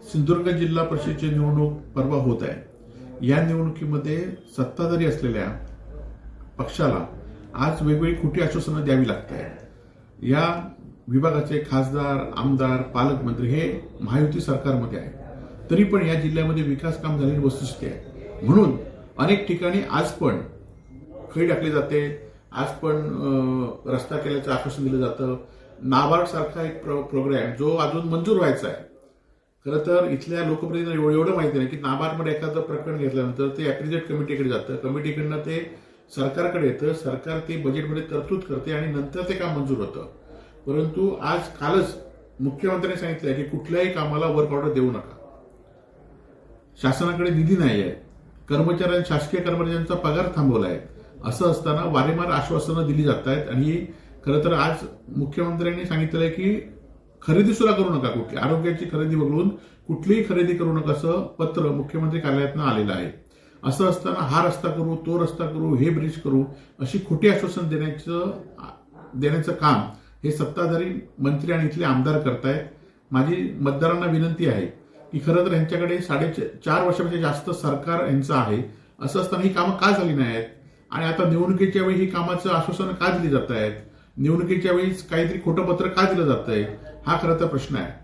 सिंधुदुर्ग जिल्हा परिषदेची निवडणूक परवा होत आहे। या निवडणुकीमध्ये सत्ताधारी असलेल्या पक्षाला आज वेगवेगळी खोटी आश्वासनं द्यावी लागत आहेत। या विभागाचे खासदार, आमदार, पालकमंत्री हे महायुती सरकारमध्ये आहे, तरी पण या जिल्ह्यामध्ये विकास काम झालेली वस्तुस्थिती आहे। म्हणून अनेक ठिकाणी आज पण खडी टाकली जाते, आज पण रस्ता केल्याचं आश्वासन दिलं जातं। नाबार्ड सारखा एक प्रोग्राम जो अजून मंजूर व्हायचा आहे। खरं तर इथल्या लोकप्रतिनिधींना एवढं माहिती नाही की नाबार्डमध्ये एखादं प्रकरण घेतल्यानंतर ते ॲप्रिशिएट कमिटीकडे जातं, कमिटीकडनं ते सरकारकडे येतं, सरकार ते बजेटमध्ये तरतूद करते आणि नंतर ते काम मंजूर होतं। परंतु कालच मुख्यमंत्र्यांनी सांगितलं की कुठल्याही कामाला वर्क ऑर्डर देऊ नका, शासनाकडे निधी नाही आहे, शासकीय कर्मचाऱ्यांचा पगार थांबवला आहे। असं असताना वारंवार आश्वासनं दिली जात आहेत आणि खरं तर आज मुख्यमंत्र्यांनी सांगितलंय की खरेदी सुद्धा करू नका, कुठली आरोग्याची खरेदी वगळून कुठलीही खरेदी करू नका असं पत्र मुख्यमंत्री कार्यालयातून आलेलं आहे। असं असताना हा रस्ता करू, तो रस्ता करू, हे ब्रिज करू अशी खोटी आश्वासन देण्याचं काम हे सत्ताधारी मंत्री आणि इथले आमदार करतायत। माझी मतदारांना विनंती आहे की खरं तर यांच्याकडे 4.5 वर्षापेक्षा जास्त सरकार यांचं आहे। असं असताना ही कामं का झाली नाहीत आणि आता निवडणुकीच्या वेळी ही कामाचं आश्वासन का दिली जात आहेत, निवडणुकीच्या वेळी काहीतरी खोटं पत्र का दिलं जात आहे, हा खरं तर प्रश्न आहे।